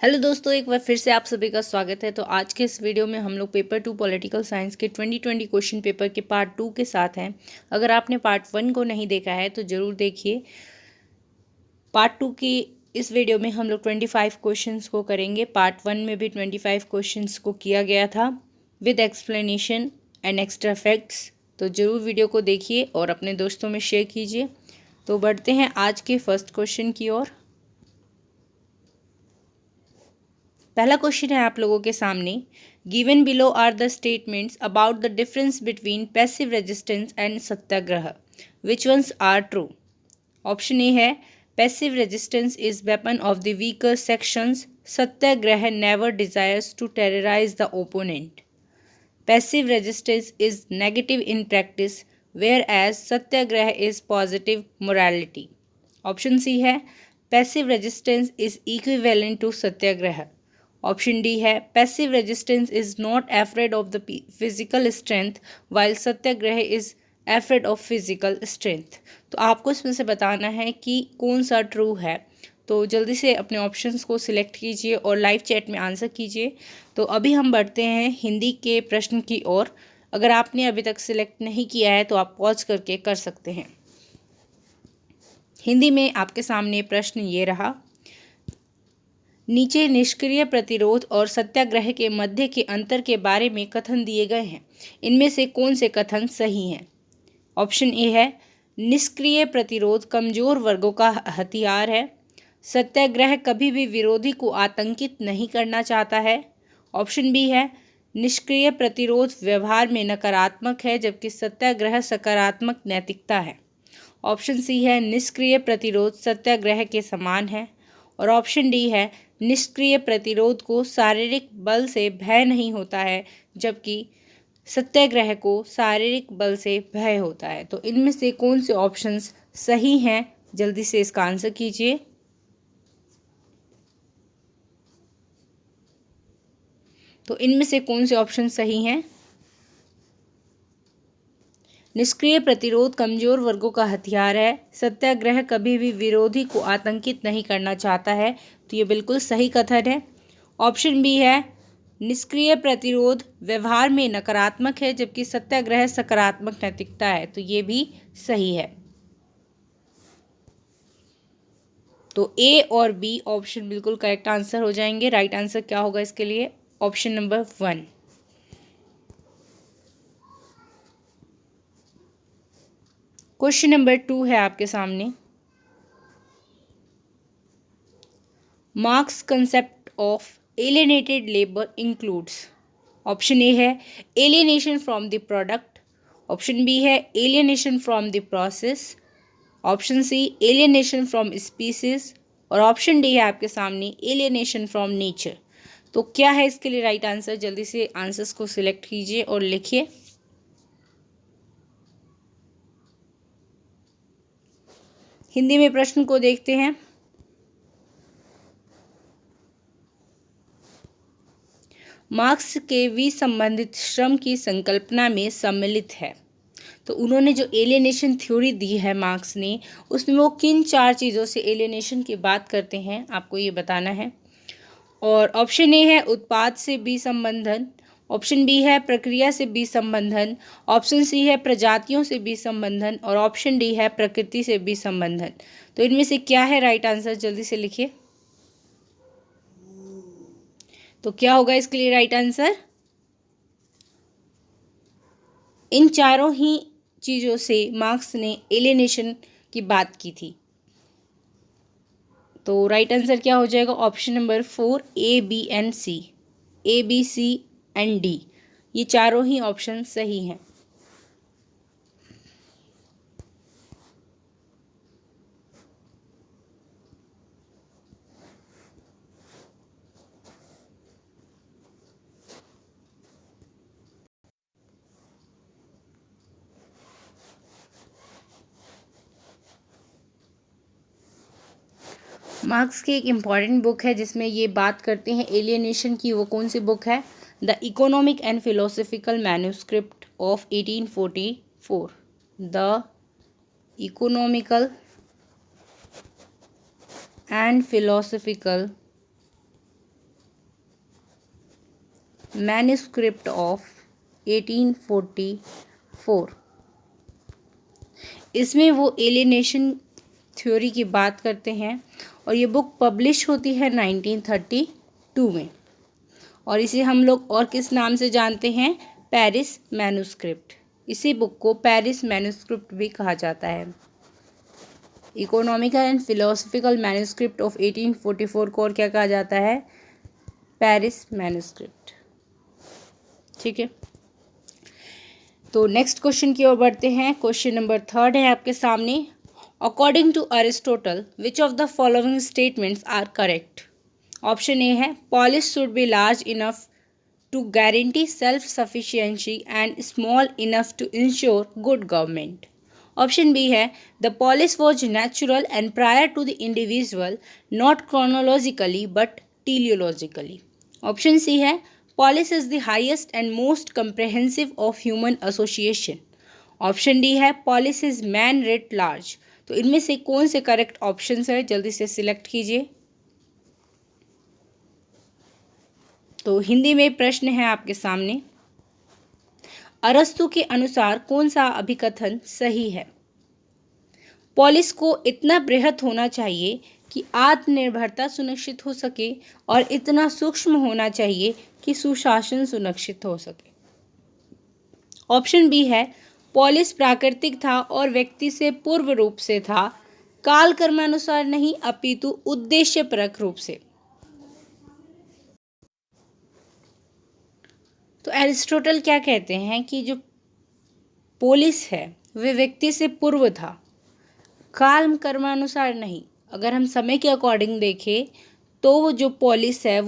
Hello दोस्तों, एक बार फिर से आप सभी का स्वागत है। तो आज के इस वीडियो में हम लोग पेपर 2 पॉलिटिकल साइंस के 2020 क्वेश्चन पेपर के पार्ट 2 के साथ हैं। अगर आपने पार्ट 1 को नहीं देखा है तो ज़रूर देखिए। पार्ट 2 की इस वीडियो में हम लोग 25 क्वेश्चंस को करेंगे। पार्ट 1 में भी 25 क्वेश्चंस को किया गया था with explanation and extra facts. तो ज़रूर वीडियो को देखिए और अपने दोस्तों में शेयर कीजिए। तो बढ़ते हैं आज के फर्स्ट क्वेश्चन की ओर। पहला क्वेश्चन है आप लोगों के सामने। Given below are the statements about the difference between passive resistance and satyagraha, which ones are true. Option A है passive resistance is weapon of the weaker sections, satyagraha never desires to terrorise the opponent. Passive resistance is negative in practice whereas satyagraha is positive morality. Option C है passive resistance is equivalent to satyagraha. Option D है passive resistance is not afraid of the physical strength while Satyagraha is afraid of physical strength. तो आपको इसमें से बताना है कि कौन सा ट्रू है। तो जल्दी से अपने ऑप्शंस को सिलेक्ट कीजिए और लाइव चैट में आंसर कीजिए। तो अभी हम बढ़ते हैं हिंदी के प्रश्न की ओर। अगर आपने अभी तक सिलेक्ट नहीं किया है तो आप पॉज करके कर सकते हैं। हिंदी में आपके सामने प्रश्न ये रहा। नीचे निष्क्रिय प्रतिरोध और सत्याग्रह के मध्य के अंतर के बारे में कथन दिए गए हैं। इनमें से कौन से कथन सही हैं। ऑप्शन ए है निष्क्रिय प्रतिरोध कमजोर वर्गों का हथियार है। सत्याग्रह कभी भी विरोधी को आतंकित नहीं करना चाहता है। ऑप्शन बी है निष्क्रिय प्रतिरोध व्यवहार में नकारात्मक है जबकि सत्याग्रह सकारात्मक नैतिकता है। ऑप्शन सी है निष्क्रिय प्रतिरोध सत्याग्रह के समान है। और ऑप्शन डी है निष्क्रिय प्रतिरोध को शारीरिक बल से भय नहीं होता है जबकि सत्याग्रह को शारीरिक बल से भय होता है। तो इनमें से कौन से ऑप्शंस सही हैं, जल्दी से इसका आंसर कीजिए। तो इनमें से कौन से ऑप्शन सही हैं। निष्क्रिय प्रतिरोध कमजोर वर्गों का हथियार है। सत्याग्रह कभी भी विरोधी को आतंकित नहीं करना चाहता है। तो ये बिल्कुल सही कथन है। ऑप्शन बी है निष्क्रिय प्रतिरोध व्यवहार में नकारात्मक है जबकि सत्याग्रह सकारात्मक नैतिकता है। तो ये भी सही है। तो ए और बी ऑप्शन बिल्कुल करेक्ट आंसर हो जाएंगे। राइट आंसर क्या होगा इसके लिए? Option number 1। क्वेश्चन नंबर 2 है आपके सामने। Marx's concept of alienated labour includes. Option A है alienation from the product. Option B है alienation from the process. Option C alienation from species. और ऑप्शन डी है आपके सामने एलिएनेशन फ्रॉम नेचर। तो क्या है इसके लिए राइट आंसर? जल्दी से आंसर्स को सिलेक्ट कीजिए और लिखिए। हिंदी में प्रश्न को देखते हैं। मार्क्स के विसंबंधित श्रम की संकल्पना में सम्मिलित है। तो उन्होंने जो एलियनेशन थ्योरी दी है मार्क्स ने, उसमें वो किन 4 चीज़ों से एलियनेशन की बात करते हैं, आपको ये बताना है। और ऑप्शन ए है उत्पाद से विसंबंधन। ऑप्शन बी है प्रक्रिया से विसंबंधन। ऑप्शन सी है प्रजातियों से विसंबंधन। और ऑप्शन डी है प्रकृति से विसंबंधन। तो इनमें से क्या है राइट आंसर? जल्दी से लिखिए। तो क्या होगा इसके लिए राइट आंसर? इन चारों ही चीज़ों से मार्क्स ने एलियनेशन की बात की थी। तो राइट आंसर क्या हो जाएगा? Option number 4 A B and C. A B C and D, ये चारों ही ऑप्शन सही हैं। मार्क्स की एक इम्पॉर्टेंट बुक है जिसमें ये बात करते हैं एलियनेशन की। वो कौन सी बुक है? The economic and philosophical manuscript of 1844। The economical and philosophical manuscript of 1844। इसमें वो एलिनेशन थ्योरी की बात करते हैं और ये बुक पब्लिश होती है 1932 में, और इसे हम लोग और किस नाम से जानते हैं, पेरिस मैन्युस्क्रिप्ट। इसी बुक को पेरिस मैन्युस्क्रिप्ट भी कहा जाता है। Economical and philosophical manuscript of 1844 को और क्या कहा जाता है, पेरिस मैन्युस्क्रिप्ट। ठीक है, तो नेक्स्ट क्वेश्चन की ओर बढ़ते हैं। क्वेश्चन नंबर 3 है आपके सामने। According to Aristotle which of the following statements are correct. Option A है polis should be large enough to guarantee self sufficiency and small enough to ensure good government. Option B है the polis was natural and prior to the individual not chronologically but teleologically. Option C है polis is the highest and most comprehensive of human association. Option D है polis is man writ large. तो इनमें से कौन से correct option है, जल्दी से सिलेक्ट कीजिए। तो हिंदी में प्रश्न है आपके सामने, अरस्तु के अनुसार कौन सा अभिकथन सही है। पोलिस को इतना बृहत होना चाहिए कि आत्मनिर्भरता सुनिश्चित हो सके और इतना सूक्ष्म होना चाहिए कि सुशासन सुनिश्चित हो सके। ऑप्शन बी है पोलिस प्राकृतिक था और व्यक्ति से पूर्व रूप से था, काल कर्मानुसार नहीं अपितु उद्देश्यपरक रूप से। तो एरिस्टोटल क्या कहते हैं कि जो पोलिस है वे व्यक्ति से पूर्व था, काल कर्मानुसार नहीं। अगर हम समय के अकॉर्डिंग देखें तो वो जो पोलिस है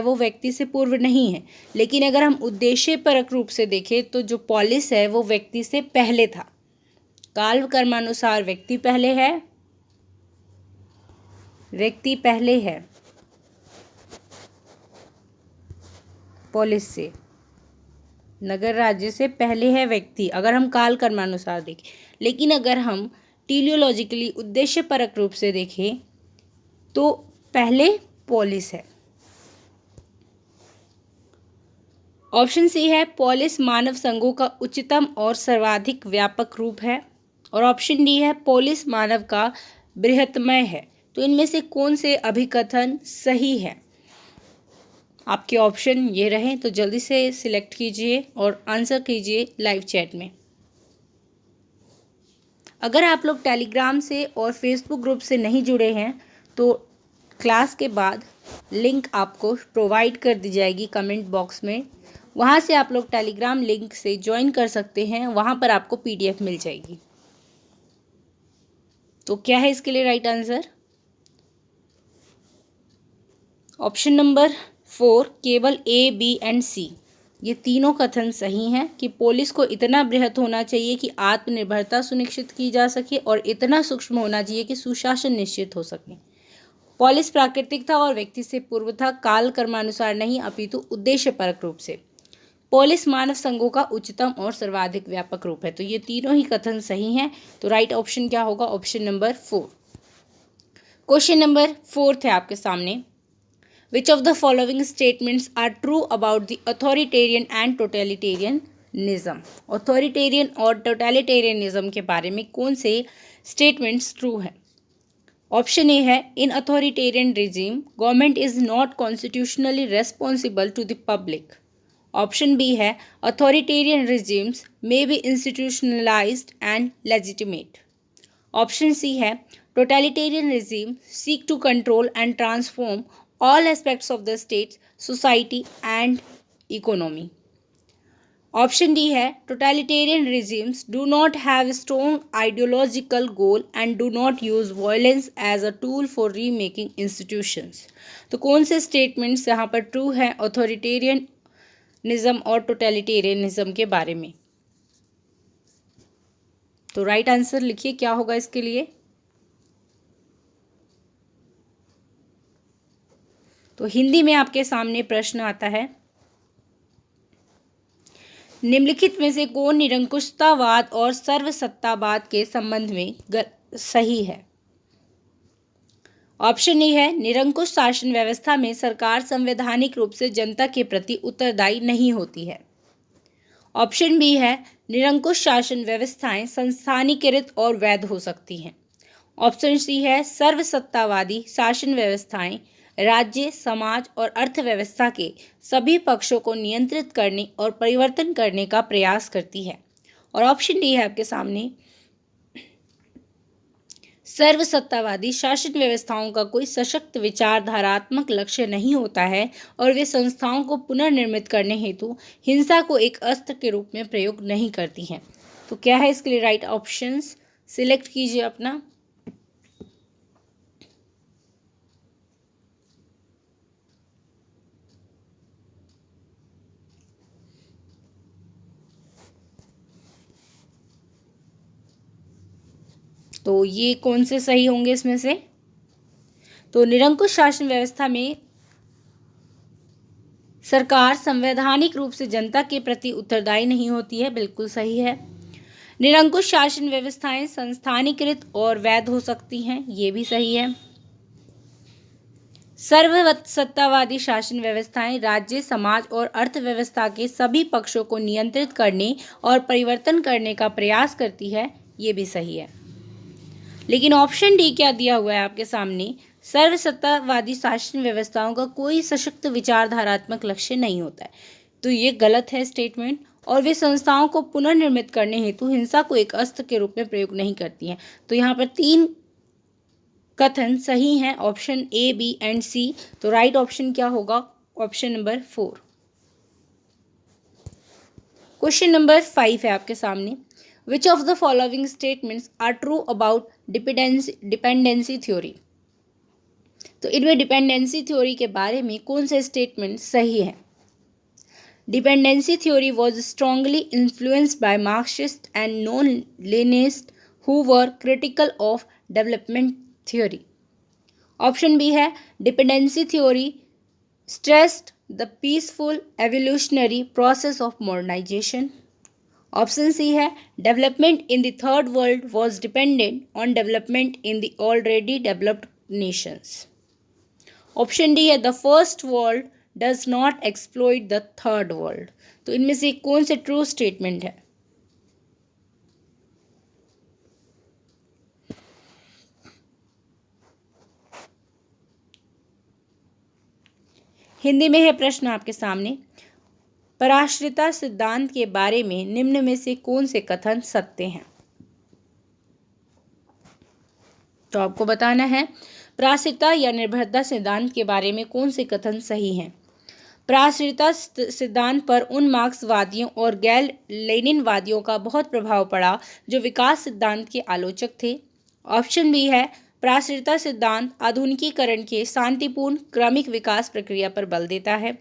वो व्यक्ति से पूर्व नहीं है, लेकिन अगर हम उद्देश्यपरक रूप से देखें तो जो पोलिस है वो व्यक्ति से पहले था। काल कर्मानुसार व्यक्ति पहले है पोलिस से, नगर राज्य से पहले है व्यक्ति, अगर हम काल कर्मानुसार देखें। लेकिन अगर हम टीलियोलॉजिकली उद्देश्यपरक रूप से देखें तो पहले पोलिस है। ऑप्शन सी है पोलिस मानव संघों का उच्चतम और सर्वाधिक व्यापक रूप है, और ऑप्शन डी है पोलिस मानव का बृहत्तमय है। तो इनमें से कौन से अभिकथन सही है? आपके ऑप्शन ये रहे, तो जल्दी से सिलेक्ट कीजिए और आंसर कीजिए लाइव चैट में। अगर आप लोग टेलीग्राम से और फेसबुक ग्रुप से नहीं जुड़े हैं तो क्लास के बाद लिंक आपको प्रोवाइड कर दी जाएगी कमेंट बॉक्स में, वहाँ से आप लोग टेलीग्राम लिंक से ज्वाइन कर सकते हैं, वहाँ पर आपको पीडीएफ मिल जाएगी। तो क्या है इसके लिए राइट आंसर? ऑप्शन नंबर 4 केवल ए, बी एंड सी ये तीनों कथन सही हैं कि पुलिस को इतना बृहत होना चाहिए कि आत्मनिर्भरता सुनिश्चित की जा सके और इतना सूक्ष्म होना चाहिए कि सुशासन निश्चित हो सके। पुलिस प्राकृतिक था और व्यक्ति से पूर्व था, काल कर्मानुसार नहीं अपितु उद्देश्यपरक रूप से। पुलिस मानव संघों का उच्चतम और सर्वाधिक व्यापक रूप है। तो ये तीनों ही कथन सही हैं। तो राइट ऑप्शन क्या होगा? Option number 4। क्वेश्चन नंबर 4 है आपके सामने। Which of the following statements are true about the authoritarian and totalitarianism? Authoritarian और totalitarianism के बारे में कौन से statements true हैं? ऑप्शन ए है in authoritarian regime government is not constitutionally responsible to the public. Option B है authoritarian regimes may be institutionalized and legitimate। Option C है totalitarian regime seek to control and transform all aspects of the state, society and economy। Option D है totalitarian regimes do not have a strong ideological goal and do not use violence as a tool for remaking institutions। तो कौन से statements यहाँ पर true है authoritarianism और totalitarianism के बारे में? तो राइट आंसर लिखिए, क्या होगा इसके लिए? तो हिंदी में आपके सामने प्रश्न आता है, निम्नलिखित में से कौन निरंकुशतावाद और सर्वसत्तावाद के संबंध में सही है? ऑप्शन ए है निरंकुश शासन व्यवस्था में सरकार संवैधानिक रूप से जनता के प्रति उत्तरदायी नहीं होती है। ऑप्शन बी है निरंकुश शासन व्यवस्थाएं संस्थानीकृत और वैध हो सकती हैं। ऑप्शन सी है सर्वसत्तावादी शासन व्यवस्थाएं राज्य, समाज और अर्थव्यवस्था के सभी पक्षों को नियंत्रित करने और परिवर्तन करने का प्रयास करती है। और ऑप्शन डी है आपके सामने सर्वसत्तावादी शासन व्यवस्थाओं का कोई सशक्त विचारधारात्मक लक्ष्य नहीं होता है और वे संस्थाओं को पुनर्निर्मित करने हेतु हिंसा को एक अस्त्र के रूप में प्रयोग नहीं करती हैं। तो क्या है इसके लिए राइट ऑप्शंस, सिलेक्ट कीजिए अपना। तो ये कौन से सही होंगे इसमें से? तो निरंकुश शासन व्यवस्था में सरकार संवैधानिक रूप से जनता के प्रति उत्तरदायी नहीं होती है, बिल्कुल सही है। निरंकुश शासन व्यवस्थाएं संस्थानीकृत और वैध हो सकती हैं, ये भी सही है। सर्वसत्तावादी शासन व्यवस्थाएं राज्य, समाज और अर्थव्यवस्था के सभी पक्षों को नियंत्रित करने और परिवर्तन करने का प्रयास करती है, ये भी सही है। लेकिन ऑप्शन डी क्या दिया हुआ है आपके सामने, सर्वसत्तावादी शासन व्यवस्थाओं का कोई सशक्त विचारधारात्मक लक्ष्य नहीं होता है, तो ये गलत है स्टेटमेंट। और वे संस्थाओं को पुनर्निर्मित करने हेतु हिंसा को एक अस्त्र के रूप में प्रयोग नहीं करती हैं। तो यहाँ पर 3 कथन सही हैं, ऑप्शन ए, बी एंड सी। तो राइट ऑप्शन क्या होगा? Option number 4। क्वेश्चन नंबर 5 है आपके सामने। Which of the following statements are true about dependency theory? तो इनमें डिपेंडेंसी थ्योरी के बारे में कौन से स्टेटमेंट सही है? Dependency theory was strongly influenced by Marxist and non-Leninists who were critical of development theory. Option B है dependency theory stressed the peaceful evolutionary process of modernization. Option C है development in the third world was dependent on development in the already developed nations. Option D है the first world does not exploit the third world. तो इनमें से कौन से true statement है? हिंदी में है प्रश्न आपके सामने, पराश्रिता सिद्धांत के बारे में निम्न में से कौन से कथन सत्य हैं? तो आपको बताना है पराश्रिता या निर्भरता सिद्धांत के बारे में कौन से कथन सही हैं। पराश्रिता सिद्धांत पर उन मार्क्सवादियों और गैर लेनिनवादियों का बहुत प्रभाव पड़ा जो विकास सिद्धांत के आलोचक थे। ऑप्शन बी है पराश्रिता सिद्धांत आधुनिकीकरण के शांतिपूर्ण क्रमिक विकास प्रक्रिया पर बल देता है।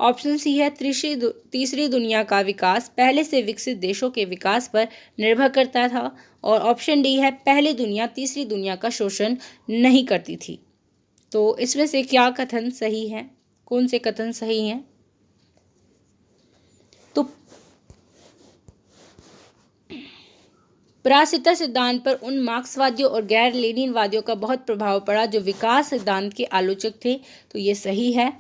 ऑप्शन सी है तीसरी दुनिया का विकास पहले से विकसित देशों के विकास पर निर्भर करता था। और ऑप्शन डी है पहली दुनिया तीसरी दुनिया का शोषण नहीं करती थी। तो इसमें से क्या कथन सही है? कौन से कथन सही हैं? तो पराश्रिता सिद्धांत पर उन मार्क्सवादियों और गैर लेनिनवादियों का बहुत प्रभाव पड़ा जो विकास सिद्धांत के आलोचक थे। तो ये सही है।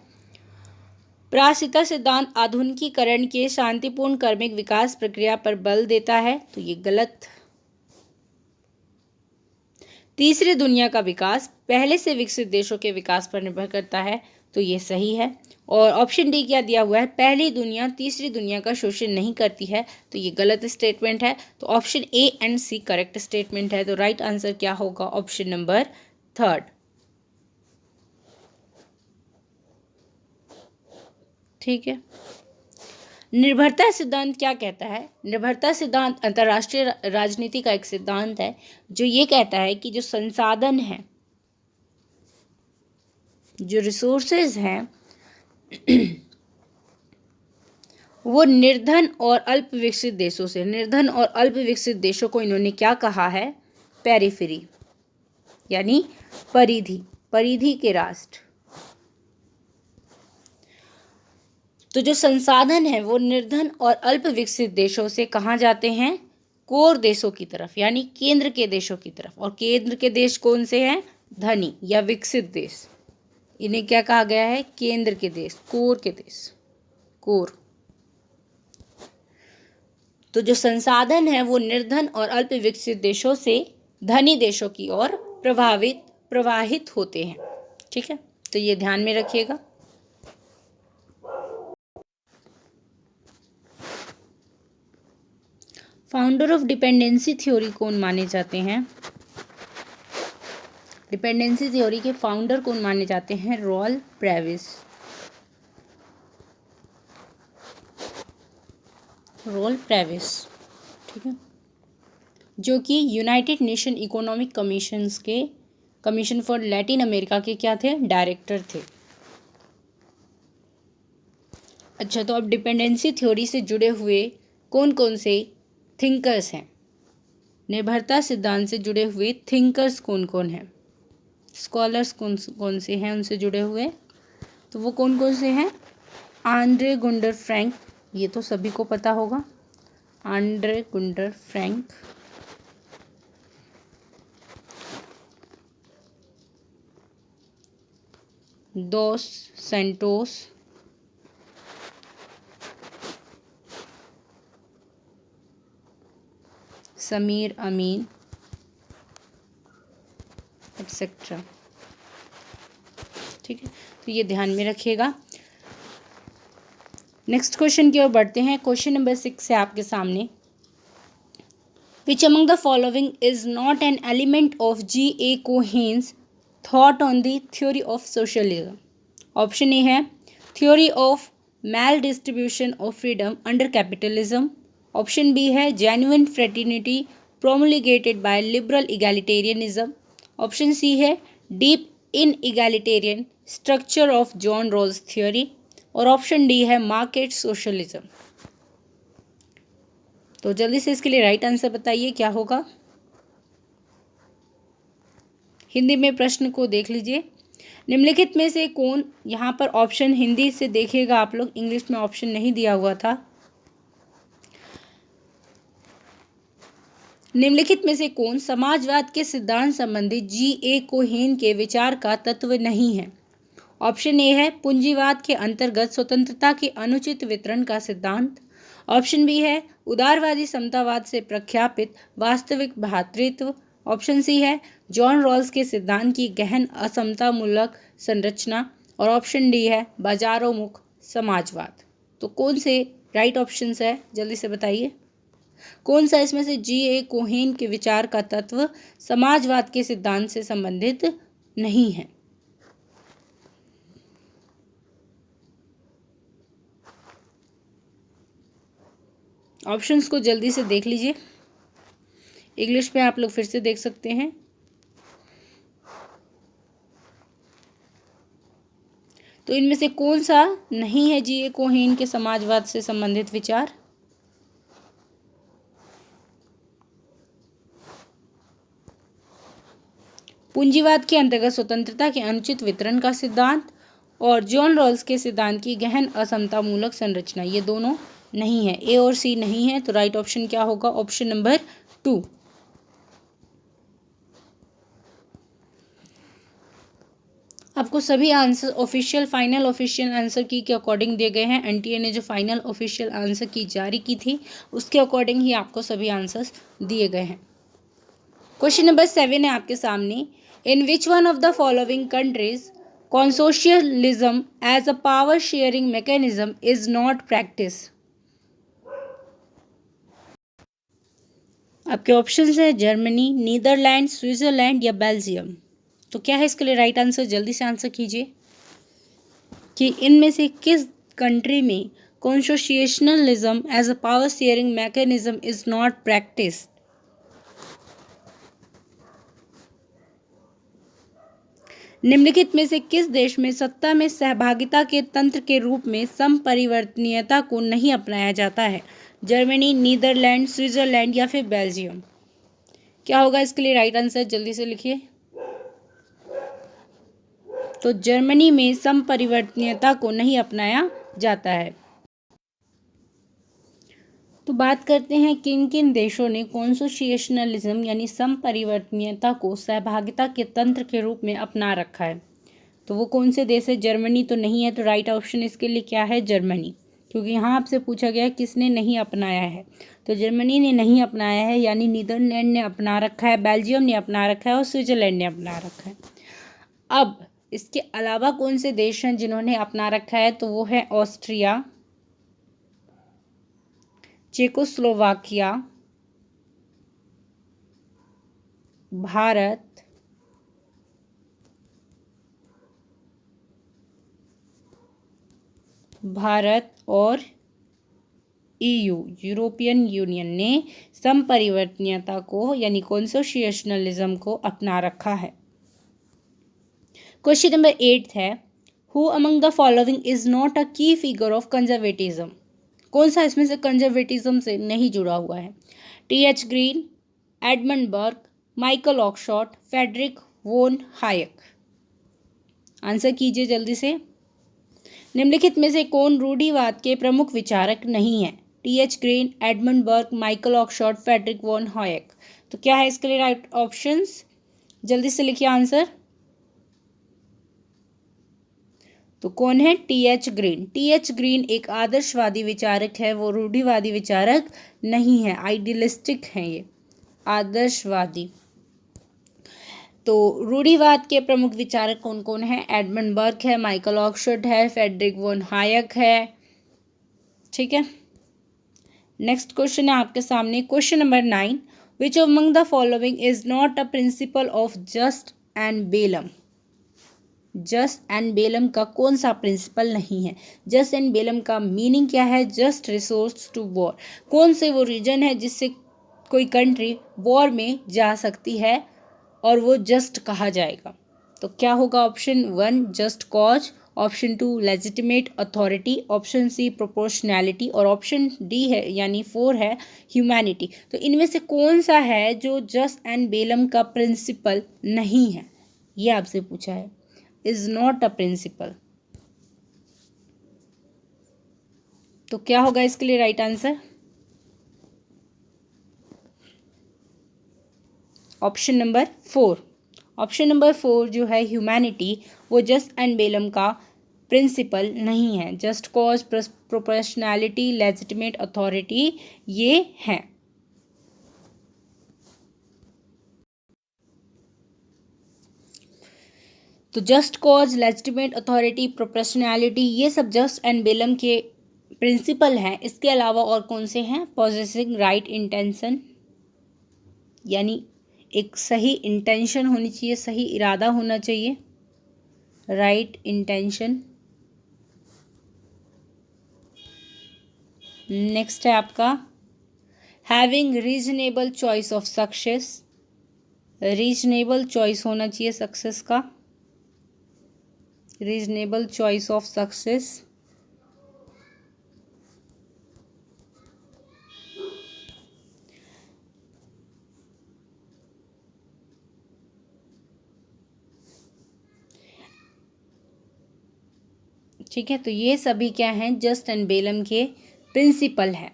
पराश्रिता सिद्धांत आधुनिकीकरण के शांतिपूर्ण क्रमिक विकास प्रक्रिया पर बल देता है। तो ये गलत। तीसरी दुनिया का विकास पहले से विकसित देशों के विकास पर निर्भर करता है। तो ये सही है। और ऑप्शन डी क्या दिया हुआ है, पहली दुनिया तीसरी दुनिया का शोषण नहीं करती है। तो ये गलत स्टेटमेंट है। तो option A and C correct statement है। तो राइट आंसर क्या होगा? Option number 3। ठीक है। निर्भरता सिद्धांत क्या कहता है? निर्भरता सिद्धांत अंतर्राष्ट्रीय राजनीति का एक सिद्धांत है जो ये कहता है कि जो संसाधन हैं, जो रिसोर्सेज हैं, वो निर्धन और अल्प विकसित देशों से, निर्धन और अल्प विकसित देशों को इन्होंने क्या कहा है? पेरिफेरी, यानी परिधि के राष्ट्र। तो जो संसाधन है वो निर्धन और अल्प विकसित देशों से कहाँ जाते हैं? कोर देशों की तरफ, यानी केंद्र के देशों की तरफ। और केंद्र के देश कौन से हैं? धनी या विकसित देश, इन्हें क्या कहा गया है? केंद्र के देश, कोर के देश, कोर। तो जो संसाधन है वो निर्धन और अल्प विकसित देशों से धनी देशों की ओर प्रवाहित होते हैं। ठीक है, तो ये ध्यान में रखिएगा। फाउंडर ऑफ डिपेंडेंसी थ्योरी कौन माने जाते हैं? डिपेंडेंसी थ्योरी के फाउंडर कौन माने जाते हैं? रॉल प्रेविस। रॉल प्रेविस, ठीक है, जो कि United nation economic commission for Latin America के क्या थे? डायरेक्टर थे। अच्छा, तो अब डिपेंडेंसी थ्योरी से जुड़े हुए कौन कौन से थिंकर्स हैं? निर्भरता सिद्धांत से जुड़े हुए थिंकर्स कौन कौन हैं? स्कॉलर्स कौन कौन से हैं उनसे जुड़े हुए? तो वो कौन कौन से हैं? आंद्रे गुंडर फ्रैंक, ये तो सभी को पता होगा, आंद्रे गुंडर फ्रैंक, दोस सेंटोस, समीर अमीन, एक्सेट्रा। ठीक है, तो ये ध्यान में रखिएगा। नेक्स्ट क्वेश्चन की ओर बढ़ते हैं। क्वेश्चन नंबर 6 है आपके सामने। Which among the following is not an element of G.A. Cohen's thought on the theory of socialism? Option A है theory of maldistribution of freedom under capitalism. Option B है genuine fraternity promulgated by liberal egalitarianism. Option C है deep inegalitarian structure of John Rawls theory. और option D है market socialism. तो जल्दी से इसके लिए राइट आंसर बताइए क्या होगा। हिंदी में प्रश्न को देख लीजिए। निम्नलिखित में से कौन, यहाँ पर ऑप्शन हिंदी से देखिएगा आप लोग, इंग्लिश में ऑप्शन नहीं दिया हुआ था। निम्नलिखित में से कौन समाजवाद के सिद्धांत संबंधी G.A. कोहेन के विचार का तत्व नहीं है? ऑप्शन ए है पूंजीवाद के अंतर्गत स्वतंत्रता के अनुचित वितरण का सिद्धांत। ऑप्शन बी है उदारवादी समतावाद से प्रख्यापित वास्तविक भ्रातृत्व। ऑप्शन सी है जॉन रॉल्स के सिद्धांत की गहन असमतामूलक संरचना। और ऑप्शन डी है बाजारोन्मुख समाजवाद। तो कौन से राइट ऑप्शन है, जल्दी से बताइए। कौन सा इसमें से G.A. कोहेन के विचार का तत्व समाजवाद के सिद्धांत से संबंधित नहीं है? ऑप्शंस को जल्दी से देख लीजिए। इंग्लिश में आप लोग फिर से देख सकते हैं। तो इनमें से कौन सा नहीं है G.A. कोहेन के समाजवाद से संबंधित विचार? पूंजीवाद के अंतर्गत स्वतंत्रता के अनुचित वितरण का सिद्धांत और जॉन रॉल्स के सिद्धांत की गहन असमतामूलक संरचना, ये दोनों नहीं है। ए और सी नहीं है, तो राइट ऑप्शन क्या होगा? Option number 2। आपको सभी आंसर फाइनल ऑफिशियल आंसर की के अकॉर्डिंग दिए गए हैं। एनटीए ने जो फाइनल ऑफिशियल आंसर की जारी की थी उसके अकॉर्डिंग ही आपको सभी आंसर्स दिए गए हैं। क्वेश्चन नंबर 7 है आपके सामने। In which one of the following countries consociationalism as a power sharing mechanism is not practice? आपके ऑप्शंस है जर्मनी, नीदरलैंड, स्विट्जरलैंड या बेल्जियम। तो क्या है इसके लिए राइट आंसर? जल्दी से आंसर कीजिए कि इनमें से किस कंट्री में consociationalism as a power sharing mechanism is not practice? निम्नलिखित में से किस देश में सत्ता में सहभागिता के तंत्र के रूप में समपरिवर्तनीयता को नहीं अपनाया जाता है? जर्मनी, नीदरलैंड, स्विट्जरलैंड या फिर बेल्जियम। क्या होगा इसके लिए राइट आंसर? जल्दी से लिखिए। तो जर्मनी में समपरिवर्तनीयता को नहीं अपनाया जाता है। तो बात करते हैं किन किन देशों ने कॉन्सोशिएशनलिज्म यानी समपरिवर्तनीयता को सहभागिता के तंत्र के रूप में अपना रखा है। तो वो कौन से देश है? जर्मनी तो नहीं है, तो राइट ऑप्शन इसके लिए क्या है? जर्मनी, क्योंकि यहाँ आपसे पूछा गया किसने नहीं अपनाया है, तो जर्मनी ने नहीं अपनाया है, यानी नीदरलैंड ने अपना रखा है, बेल्जियम ने अपना रखा है और स्विट्जरलैंड ने अपना रखा है। अब इसके अलावा कौन से देश हैं जिन्होंने अपना रखा है? तो वो है ऑस्ट्रिया, चेकोस्लोवाकिया, भारत, और यूरोपियन यूनियन ने समपरिवर्तनीयता को यानी कॉन्सोशिएशनलिज्म को अपना रखा है। क्वेश्चन नंबर 8 है, who among the following is not अ की फिगर ऑफ कंजर्वेटिज्म? कौन सा इसमें से कंजर्वेटिज्म से नहीं जुड़ा हुआ है? T H. Green, Edmund Burke, Michael Oxford, Friedrich von Hayek. Answer कीजिए जल्दी से। निम्नलिखित में से कौन रूढ़िवाद के प्रमुख विचारक नहीं है? T H. Green, Edmund Burke, Michael Oxford, Friedrich von Hayek. तो क्या है इसके लिए राइट ऑप्शंस? जल्दी से लिखिए आंसर। तो कौन है? टी.एच. ग्रीन। टी.एच. ग्रीन एक आदर्शवादी विचारक है, वो रूढ़िवादी विचारक नहीं है, आइडियलिस्टिक हैं ये, आदर्शवादी। तो रूढ़िवाद के प्रमुख विचारक कौन कौन है? एडमंड बर्क है, माइकल ऑक्सफोर्ड है, फ्रेडरिक वोन हायक है। ठीक है, नेक्स्ट क्वेश्चन है आपके सामने, question number 9, which among the following is not a principle of jus ad bellum? Jus ad bellum का कौन सा प्रिंसिपल नहीं है? जस्ट एंड बेलम का मीनिंग क्या है? Just resource to war. कौन से वो रीजन है जिससे कोई कंट्री वॉर में जा सकती है और वो जस्ट कहा जाएगा? तो क्या होगा? Option 1 just cause, option 2 legitimate authority, option C proportionality और ऑप्शन डी है यानी 4 है ह्यूमैनिटी। तो इनमें से कौन सा है जो जस्ट एंड बेलम का प्रिंसिपल नहीं है? ये आपसे पूछा है, इज नॉट अ प्रिंसिपल। तो क्या होगा इसके लिए right answer? Option number 4। Option number 4 जो है ह्यूमैनिटी, वो जस्ट एंड बेलम का प्रिंसिपल नहीं है। Just cause, proportionality, legitimate authority ये हैं। तो just cause, legitimate authority, proportionality ये सब जस्ट एंड बेलम के प्रिंसिपल हैं। इसके अलावा और कौन से हैं? पॉजेसिंग राइट इंटेंशन, यानी एक सही इंटेंशन होनी चाहिए, सही इरादा होना चाहिए, राइट इंटेंशन। नेक्स्ट है आपका having reasonable choice of success, reasonable choice होना चाहिए सक्सेस का, रीजनेबल चॉइस ऑफ सक्सेस। ठीक है, तो ये सभी क्या हैं? जस्ट एंड बेलम के प्रिंसिपल है।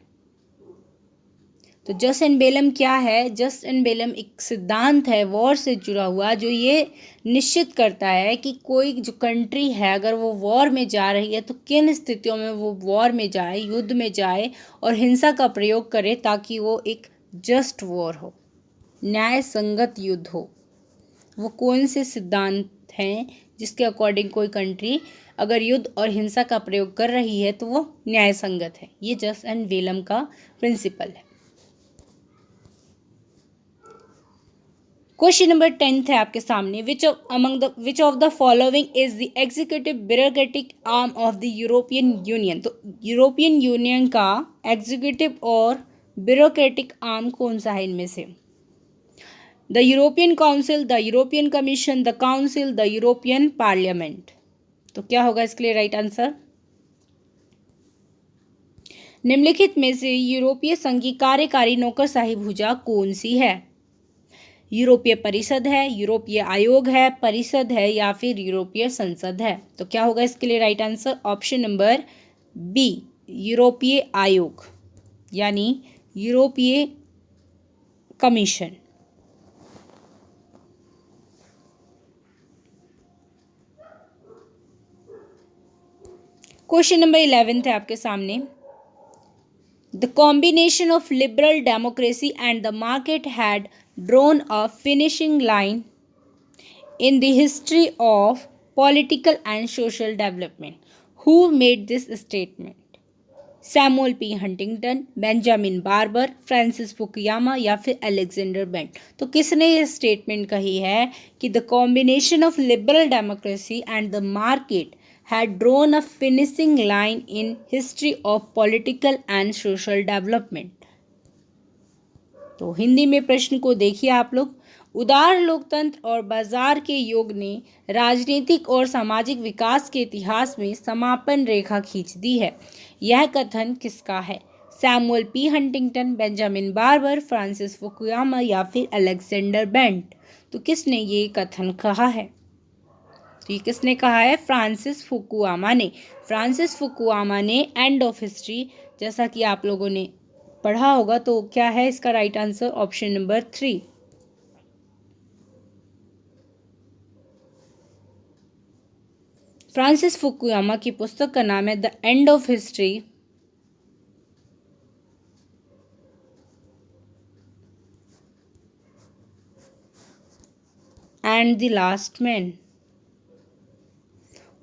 तो जस्ट एंड बेलम क्या है? जस्ट एंड बेलम एक सिद्धांत है वॉर से जुड़ा हुआ, जो ये निश्चित करता है कि कोई जो कंट्री है अगर वो वॉर में जा रही है तो किन स्थितियों में वो वॉर में जाए, युद्ध में जाए और हिंसा का प्रयोग करे, ताकि वो एक जस्ट वॉर हो, न्याय संगत युद्ध हो। वो कौन से सिद्धांत हैं जिसके अकॉर्डिंग कोई कंट्री अगर युद्ध और हिंसा का प्रयोग कर रही है तो वो न्याय संगत है? ये जस्ट एंड बेलम का प्रिंसिपल है। क्वेश्चन नंबर 10 है आपके सामने, which of the following is the executive bureaucratic arm of the European union? तो यूरोपियन यूनियन का एग्जीक्यूटिव और ब्यूरोक्रेटिक आर्म कौन सा है इनमें से? The European council, the European commission, the council, the European parliament. तो क्या होगा इसके लिए राइट आंसर? निम्नलिखित में से यूरोपीय संघ की कार्यकारी नौकरशाही भुजा कौन सी है? यूरोपीय परिषद है, यूरोपीय आयोग है, परिषद है या फिर यूरोपीय संसद है? तो क्या होगा इसके लिए right answer? Option number B यूरोपीय आयोग, यानी यूरोपीय कमीशन। क्वेश्चन नंबर 11 है आपके सामने। The combination of liberal democracy and the market had drawn a finishing line in the history of political and social development. Who made this statement? Samuel P Huntington, Benjamin barber, Francis Fukuyama या फिर Alexander bent. तो किसने ये statement कही है कि the combination of liberal democracy and the market had drawn a finishing line in history of political and social development. तो हिंदी में प्रश्न को देखिए आप लोग। उदार लोकतंत्र और बाजार के योग ने राजनीतिक और सामाजिक विकास के इतिहास में समापन रेखा खींच दी है। यह कथन किसका है? Samuel P Huntington, Benjamin barber, Francis Fukuyama या फिर अलेक्जेंडर बेंट। तो किसने ये कथन कहा है? तो ये किसने कहा है? फ्रांसिस फुकुयामा ने। फ्रांसिस फुकुयामा ने एंड ऑफ हिस्ट्री, जैसा कि आप लोगों ने पढ़ा होगा। तो क्या है इसका right answer? Option number 3। Francis Fukuyama की पुस्तक का नाम है the end of history and the last man.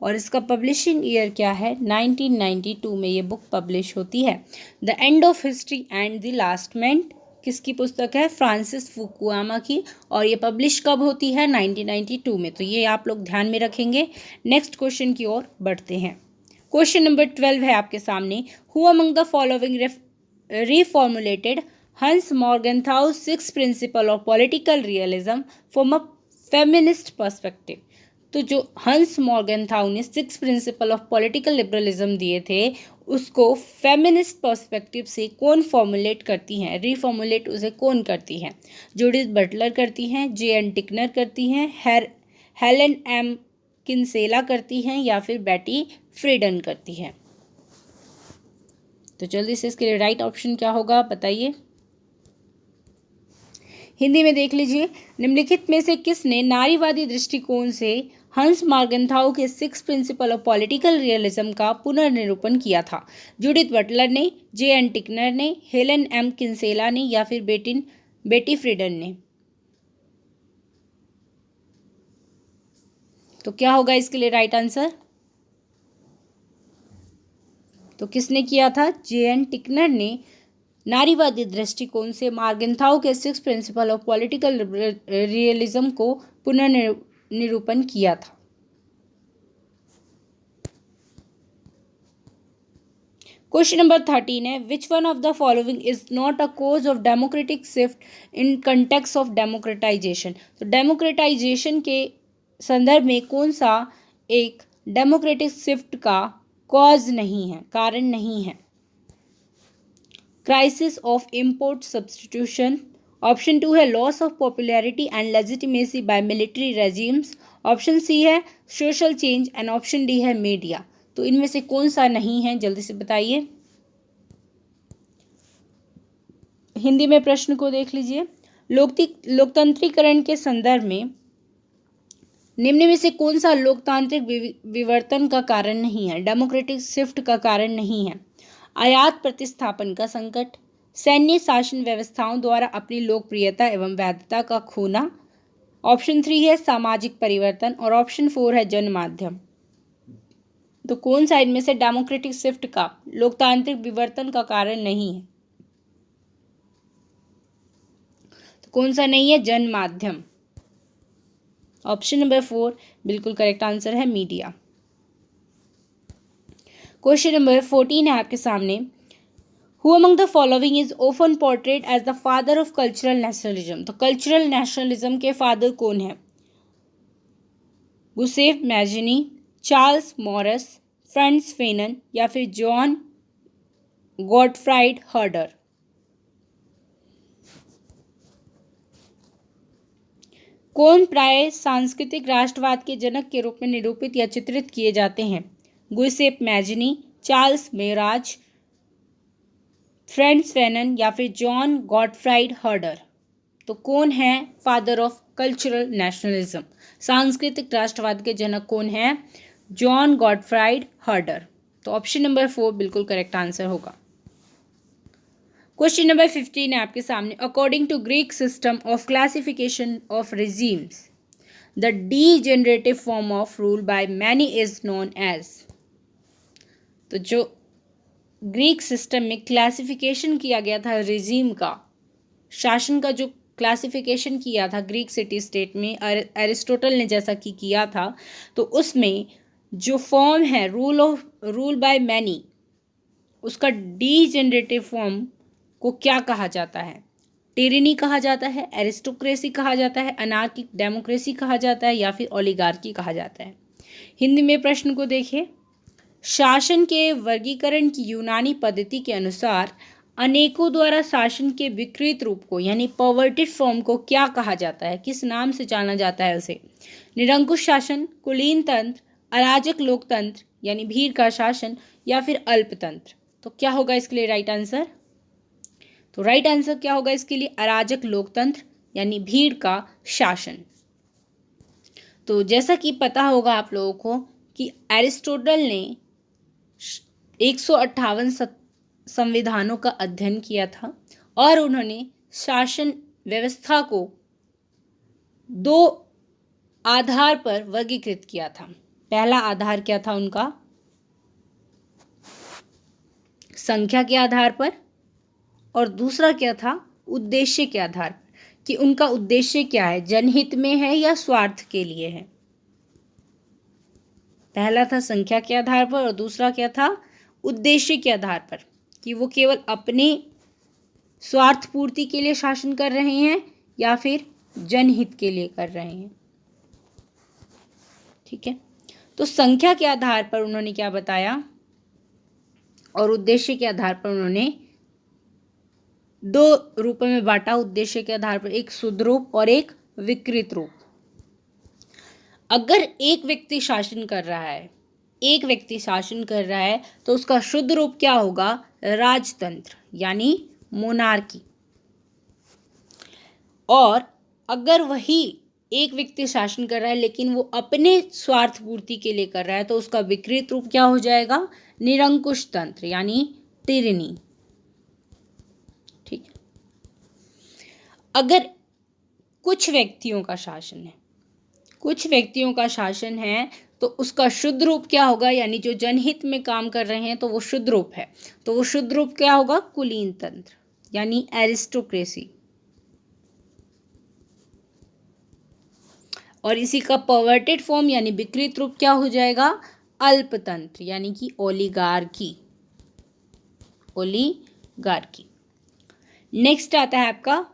और इसका पब्लिशिंग ईयर क्या है? 1992 में ये बुक पब्लिश होती है। The end of history and the last man किसकी पुस्तक है? फ्रांसिस फुकुयामा की। और ये पब्लिश कब होती है? 1992 में। तो ये आप लोग ध्यान में रखेंगे। नेक्स्ट क्वेश्चन की ओर बढ़ते हैं। क्वेश्चन नंबर 12 है आपके सामने। Who among the following reformulated हंस मॉर्गेनथाउ 6 principle of political realism from a feminist perspective. तो जो हंस मॉर्गेनथाउ ने 6 प्रिंसिपल ऑफ पॉलिटिकल लिबरलिज्म दिए थे, उसको फेमिनिस्ट पर्सपेक्टिव से कौन फॉर्मुलेट करती हैं? रीफॉर्मुलेट उसे कौन करती हैं? जूडिथ बटलर करती हैं, जे.एन. टिकनर करती हैं, हेलेन एम किन्सेला करती हैं या फिर बेटी फ्रीडन करती हैं। तो जल्दी से इसके लिए राइट ऑप्शन क्या होगा बताइए। हिंदी में देख लीजिए। निम्नलिखित में से किसने नारीवादी दृष्टिकोण से हंस मॉर्गेनथाउ के 6 प्रिंसिपल ऑफ पॉलिटिकल रियलिज्म का पुनर्निरूपण किया था? जूडिथ बटलर ने, जे.एन. टिकनर ने, हेलेन एम किन्सेला ने या फिर बेटी फ्रीडन ने। तो क्या होगा इसके लिए राइट आंसर? तो किसने किया था? जे.एन. टिकनर ने नारीवादी दृष्टिकोण से मॉर्गेनथाउ के 6 प्रिंसिपल ऑफ पॉलिटिकल रियलिज्म को पुनर्निरूपण किया था। क्वेश्चन नंबर 13 है। Which one of the following is not a cause of democratic shift in context of democratization. तो डेमोक्रेटाइजेशन के संदर्भ में कौन सा एक डेमोक्रेटिक शिफ्ट का कॉज नहीं है, कारण नहीं है? Crisis of import substitution. Option 2 है loss of popularity and legitimacy by military regimes. Option C है social change and option D है मीडिया। तो इनमें से कौन सा नहीं है? जल्दी से बताइए। हिंदी में प्रश्न को देख लीजिए। लोकतंत्रीकरण के संदर्भ में निम्न में से कौन सा लोकतांत्रिक विवर्तन का कारण नहीं है, डेमोक्रेटिक शिफ्ट का कारण नहीं है? आयात प्रतिस्थापन का संकट, सैन्य शासन व्यवस्थाओं द्वारा अपनी लोकप्रियता एवं वैधता का खोना। ऑप्शन 3 है सामाजिक परिवर्तन और ऑप्शन 4 है जनमाध्यम। तो कौन सा इनमें से डेमोक्रेटिक शिफ्ट का, लोकतांत्रिक विवर्तन का कारण नहीं है? तो कौन सा नहीं है? जनमाध्यम। ऑप्शन नंबर 4 बिल्कुल करेक्ट आंसर है, मीडिया। क्वेश्चन नंबर 14 है आपके सामने। Who among the following is often portrayed as the father of cultural nationalism. तो कल्चरल नेशनलिज्म के फादर कौन है? Giuseppe Mazzini, Charles Maurras, Frantz Fanon या फिर जॉन गॉटफ्राइड हर्डर। कौन प्राय सांस्कृतिक राष्ट्रवाद के जनक के रूप में निरूपित या चित्रित किए जाते हैं? Giuseppe Mazzini, Charles Maurras, Frantz Fanon या फिर जॉन गॉटफ्राइड हर्डर। तो कौन है फादर ऑफ कल्चरल नेशनलिज्म? सांस्कृतिक राष्ट्रवाद के जनक कौन है? John Gottfried Herder. तो ऑप्शन नंबर 4 बिल्कुल करेक्ट आंसर होगा। क्वेश्चन नंबर 15 है आपके सामने। According to Greek system of classification of regimes, the degenerative form of rule by many is known as. तो जो ग्रीक सिस्टम में क्लासिफिकेशन किया गया था रिजीम का, शासन का जो क्लासिफिकेशन किया था ग्रीक सिटी स्टेट में एरिस्टोटल ने जैसा कि किया था, तो उसमें जो फॉर्म है रूल बाय मैनी, उसका डीजेनरेटिव फॉर्म को क्या कहा जाता है? टिरेनी कहा जाता है, एरिस्टोक्रेसी कहा जाता है, अनार्किक डेमोक्रेसी कहा जाता है, या फिर ओलिगार्की कहा जाता है। हिंदी में प्रश्न को देखिए। शासन के वर्गीकरण की यूनानी पद्धति के अनुसार अनेकों द्वारा शासन के विकृत रूप को यानी परवर्टेड फॉर्म को क्या कहा जाता है? किस नाम से जाना जाता है उसे? निरंकुश शासन, कुलीन तंत्र, अराजक लोकतंत्र यानी भीड़ का शासन, या फिर अल्पतंत्र। तो क्या होगा इसके लिए राइट आंसर? तो राइट आंसर क्या होगा इसके लिए? अराजक लोकतंत्र यानी भीड़ का शासन। तो जैसा कि पता होगा आप लोगों को कि एरिस्टोटल ने 158 संविधानों का अध्ययन किया था और उन्होंने शासन व्यवस्था को 2 आधार पर वर्गीकृत किया था। पहला आधार क्या था उनका? संख्या के आधार पर, और दूसरा क्या था? उद्देश्य के आधार पर, कि उनका उद्देश्य क्या है, जनहित में है या स्वार्थ के लिए है। पहला था संख्या के आधार पर और दूसरा क्या था? उद्देश्य के आधार पर, कि वो केवल अपने स्वार्थ पूर्ति के लिए शासन कर रहे हैं या फिर जनहित के लिए कर रहे हैं। ठीक है, तो संख्या के आधार पर उन्होंने क्या बताया और उद्देश्य के आधार पर उन्होंने 2 रूपों में बांटा। उद्देश्य के आधार पर एक शुद्ध रूप और एक विकृत रूप। अगर एक व्यक्ति शासन कर रहा है तो उसका शुद्ध रूप क्या होगा? राजतंत्र यानी मोनार्की। और अगर वही एक व्यक्ति शासन कर रहा है लेकिन वो अपने स्वार्थ पूर्ति के लिए कर रहा है तो उसका विकृत रूप क्या हो जाएगा? निरंकुश तंत्र यानी टिरेनी। ठीक है, अगर कुछ व्यक्तियों का शासन है तो उसका शुद्ध रूप क्या होगा? यानी जो जनहित में काम कर रहे हैं तो वो शुद्ध रूप है, तो वो शुद्ध रूप क्या होगा? कुलीन तंत्र यानी एरिस्टोक्रेसी। और इसी का परवर्टेड फॉर्म यानी विकृत रूप क्या हो जाएगा? अल्पतंत्र यानी कि ओलिगार्की। नेक्स्ट आता है आपका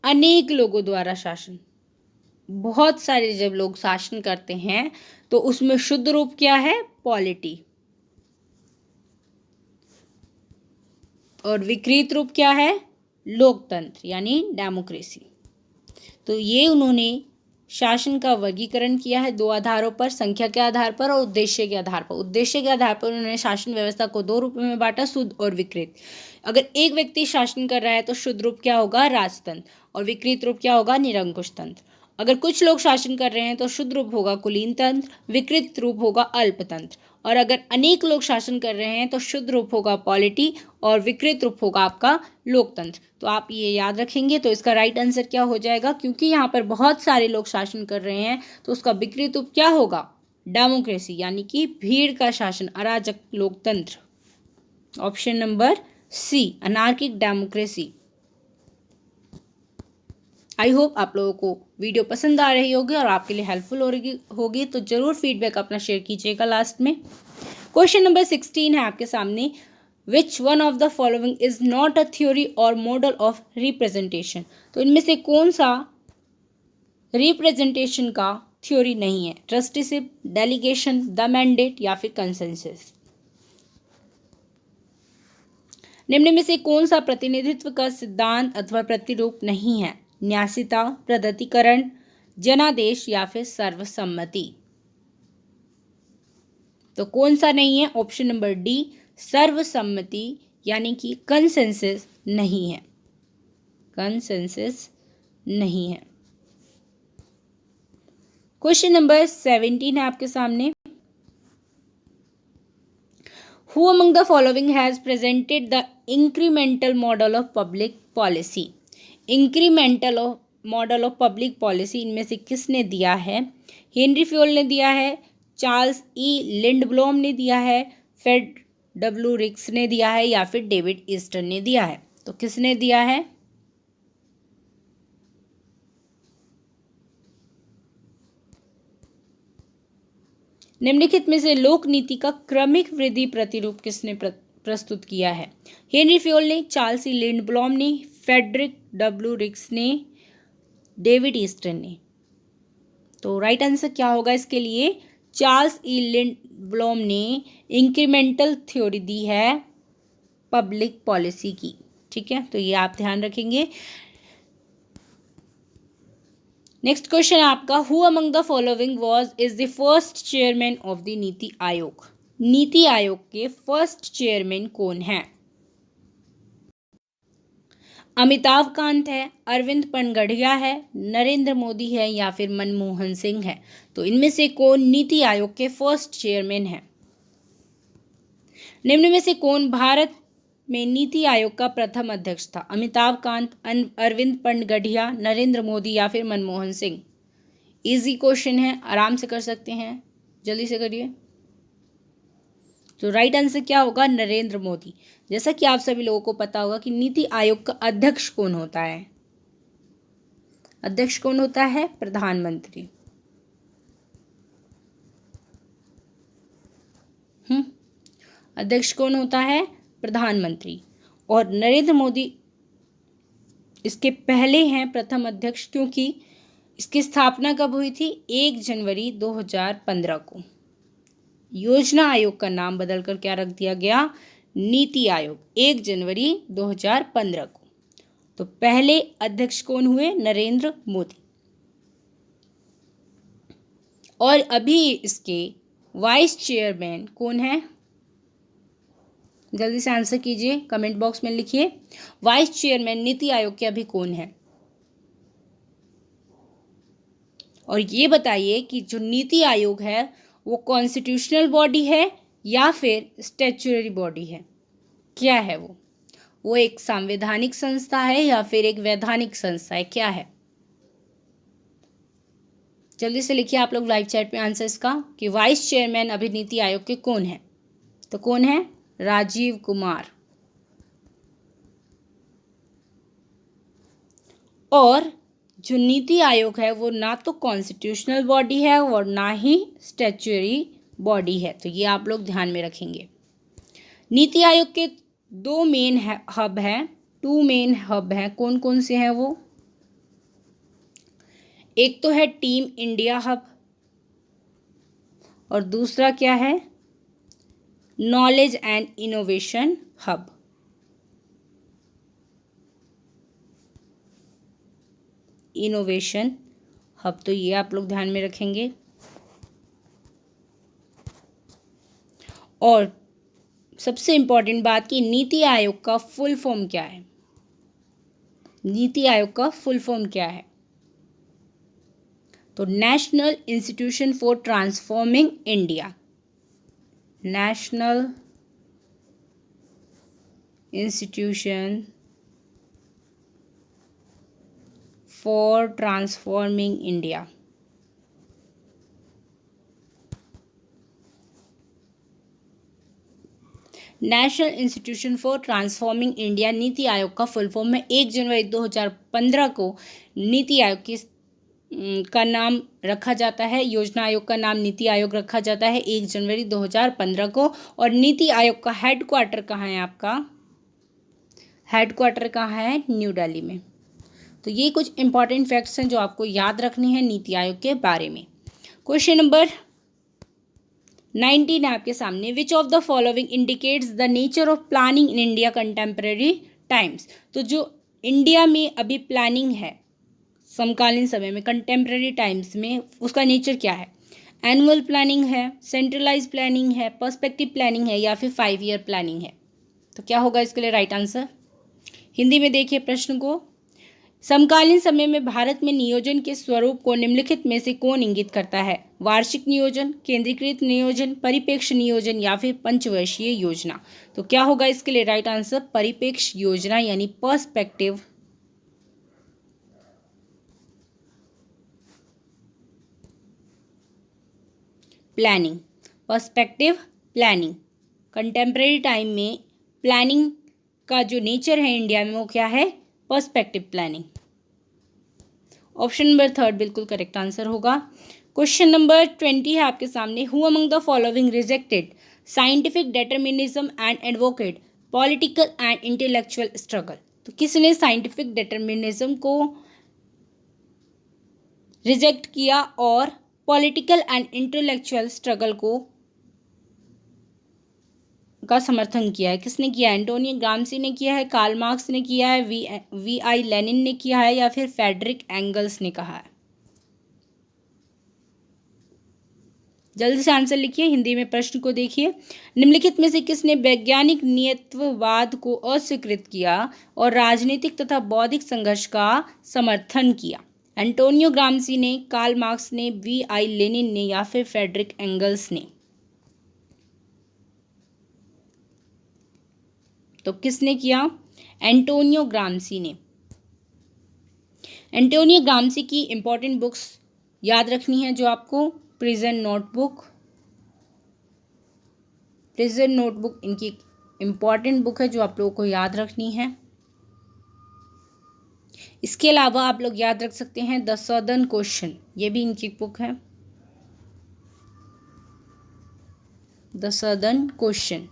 अनेक लोगों द्वारा शासन। बहुत सारे जब लोग शासन करते हैं तो उसमें शुद्ध रूप क्या है? पॉलिटी। और विकृत रूप क्या है? लोकतंत्र यानी डेमोक्रेसी। तो ये उन्होंने शासन का वर्गीकरण किया है 2 आधारों पर, संख्या के आधार पर और उद्देश्य के आधार पर। उद्देश्य के आधार पर उन्होंने शासन व्यवस्था को 2 रूपों में बांटा, शुद्ध और विकृत। अगर एक व्यक्ति शासन कर रहा है तो शुद्ध रूप क्या होगा? राजतंत्र, और विकृत रूप क्या होगा? निरंकुश तंत्र। अगर कुछ लोग शासन कर रहे हैं तो शुद्ध रूप होगा कुलीन तंत्र, विकृत रूप होगा अल्पतंत्र। और अगर अनेक लोग शासन कर रहे हैं तो शुद्ध रूप होगा पॉलिटी और विकृत रूप होगा आपका लोकतंत्र। तो आप ये याद रखेंगे। तो इसका राइट आंसर क्या हो जाएगा? क्योंकि यहाँ पर बहुत सारे लोग शासन कर रहे हैं तो उसका विकृत रूप क्या होगा? डेमोक्रेसी यानी कि भीड़ का शासन, अराजक लोकतंत्र। Option number C, anarchic democracy. I hope आप लोगों को वीडियो पसंद आ रही होगी और आपके लिए हेल्पफुल होगी। तो जरूर फीडबैक अपना शेयर कीजिएगा लास्ट में। क्वेश्चन नंबर 16 है आपके सामने। विच one of the following is not a theory और मॉडल ऑफ रिप्रेजेंटेशन? तो इनमें से कौन सा रिप्रेजेंटेशन का थ्योरी नहीं है? ट्रस्टीशिप, डेलीगेशन, द मैंडेट या फिर कंसेंसस। निम्न में से कौन सा प्रतिनिधित्व का सिद्धांत अथवा प्रतिरूप नहीं है? न्यासिता, प्रगतिकरण, जनादेश या फिर सर्वसम्मति। तो कौन सा नहीं है? ऑप्शन नंबर डी, सर्वसम्मति यानी कि कंसेंसस नहीं है, कंसेंसस नहीं है। क्वेश्चन नंबर 17 है आपके सामने। Who among the following has presented the incremental model of public policy? Incremental model of public policy इनमें से किसने दिया है? हेनरी फ्योल ने दिया है, चार्ल्स ई लिंडब्लॉम ने दिया है, फेड डब्ल्यू रिक्स ने दिया है, या फिर डेविड ईस्टन ने दिया है? तो किसने दिया है? निम्नलिखित में से लोक नीति का क्रमिक वृद्धि प्रतिरूप किसने प्रस्तुत किया है? हेनरी फ्योल ने, चार्ल्स ई लिंडब्लॉम ने, फेडरिक डब्ल्यू रिक्स ने, डेविड ईस्टन ने। तो राइट आंसर क्या होगा इसके लिए? चार्ल्स ई लिंडब्लॉम ने इंक्रीमेंटल थ्योरी दी है पब्लिक पॉलिसी की। ठीक है, तो ये आप ध्यान रखेंगे। नेक्स्ट क्वेश्चन आपका, who among the following is the first chairman of the NITI Aayog? NITI Aayog के फर्स्ट चेयरमैन कौन है? अमिताभ कांत है, अरविंद पनगढ़िया है, नरेंद्र मोदी है, या फिर मनमोहन सिंह है? तो इनमें से कौन नीति आयोग के फर्स्ट चेयरमैन है? निम्न में से कौन भारत में नीति आयोग का प्रथम अध्यक्ष था? अमिताभ कांत, अरविंद पनगढ़िया, नरेंद्र मोदी, या फिर मनमोहन सिंह? इजी क्वेश्चन है, आराम से कर सकते हैं, जल्दी से करिए। तो राइट आंसर क्या होगा? नरेंद्र मोदी। जैसा कि आप सभी लोगों को पता होगा कि नीति आयोग का अध्यक्ष कौन होता है? अध्यक्ष कौन होता है? प्रधानमंत्री। अध्यक्ष कौन होता है? प्रधानमंत्री। और नरेंद्र मोदी इसके पहले हैं प्रथम अध्यक्ष, क्योंकि इसकी स्थापना कब हुई थी? 1 जनवरी 2015 को। योजना आयोग का नाम बदलकर क्या रख दिया गया? नीति आयोग, 1 जनवरी 2015 को। तो पहले अध्यक्ष कौन हुए? नरेंद्र मोदी। और अभी इसके वाइस चेयरमैन कौन है? जल्दी से आंसर कीजिए, कमेंट बॉक्स में लिखिए। वाइस चेयरमैन नीति आयोग के अभी कौन है? और ये बताइए कि जो नीति आयोग है वो कॉन्स्टिट्यूशनल बॉडी है या फिर स्टैट्यूटरी बॉडी है? क्या है वो एक संवैधानिक संस्था है या फिर एक वैधानिक संस्था है? क्या है? जल्दी से लिखिए आप लोग लाइव चैट में आंसर इसका कि वाइस चेयरमैन अभी नीति आयोग के कौन है? तो कौन है? राजीव कुमार। और जो नीति आयोग है वो ना तो कॉन्स्टिट्यूशनल बॉडी है और ना ही स्टैट्यूटरी बॉडी है, तो ये आप लोग ध्यान में रखेंगे। नीति आयोग के 2 मेन हब हैं, 2 मेन हब हैं। कौन कौन से हैं वो? एक तो है टीम इंडिया हब और दूसरा क्या है? Knowledge and innovation hub. Innovation hub, तो ये आप लोग ध्यान में रखेंगे। और सबसे इंपॉर्टेंट बात कि नीति आयोग का फुल फॉर्म क्या है? नीति आयोग का फुल फॉर्म क्या है? तो national institution for transforming India. National institution for transforming India. National institution for transforming India NITI Aayog का फुल फॉर्म है। 1 जनवरी 2015 को नीति आयोग का नाम रखा जाता है, योजना आयोग का नाम नीति आयोग रखा जाता है 1 जनवरी 2015 को। और नीति आयोग का हेडक्वार्टर कहाँ है? आपका हेडक्वार्टर कहाँ है? न्यू दिल्ली में। तो ये कुछ इंपॉर्टेंट फैक्ट्स हैं जो आपको याद रखने हैं नीति आयोग के बारे में। क्वेश्चन नंबर 19 है आपके सामने। Which of the following indicates the nature of planning in India contemporary times? तो जो इंडिया में अभी प्लानिंग है समकालीन समय में, कंटेम्प्रेरी टाइम्स में, उसका नेचर क्या है? एनुअल प्लानिंग है, सेंट्रलाइज प्लानिंग है, पर्सपेक्टिव प्लानिंग है, या फिर 5 ईयर प्लानिंग है? तो क्या होगा इसके लिए राइट आंसर। हिंदी में देखिए प्रश्न को। समकालीन समय में भारत में नियोजन के स्वरूप को निम्नलिखित में से कौन इंगित करता है? वार्षिक नियोजन, केंद्रीकृत नियोजन, परिप्रेक्ष्य नियोजन या फिर पंचवर्षीय योजना। तो क्या होगा इसके लिए राइट आंसर? परिप्रेक्ष्य योजना यानी perspective planning. Perspective planning. Contemporary time में प्लानिंग का जो नेचर है इंडिया में वो क्या है? Perspective planning. ऑप्शन नंबर 3 बिल्कुल करेक्ट आंसर होगा। क्वेश्चन नंबर 20 है आपके सामने। Who among the following rejected scientific determinism and advocate political and intellectual struggle. तो किसने साइंटिफिक डिटर्मिनिज्म को रिजेक्ट किया और पॉलिटिकल एंड इंटेलेक्चुअल स्ट्रगल का समर्थन किया है? किसने किया है? एंटोनियो ग्राम्सी ने किया है, कार्ल मार्क्स ने किया है, वी आई लेनिन ने किया है या फिर फ्रेडरिक एंगल्स ने कहा है? जल्दी से आंसर लिखिए। हिंदी में प्रश्न को देखिए। निम्नलिखित में से किसने वैज्ञानिक नियतवाद को अस्वीकृत किया और राजनीतिक तथा बौद्धिक संघर्ष का समर्थन किया? एंटोनियो ग्राम्सी ने, कार्ल मार्क्स ने, वी आई लेनिन ने या फिर फ्रेडरिक एंगल्स ने? तो किसने किया? एंटोनियो ग्राम्सी ने। एंटोनियो ग्राम्सी की इंपॉर्टेंट बुक्स याद रखनी है जो आपको। प्रिजन नोटबुक इनकी इंपॉर्टेंट बुक है जो आप लोगों को याद रखनी है। इसके अलावा आप लोग याद रख सकते हैं द सदर्न क्वेश्चन, ये भी इनकी बुक है। The Southern Question.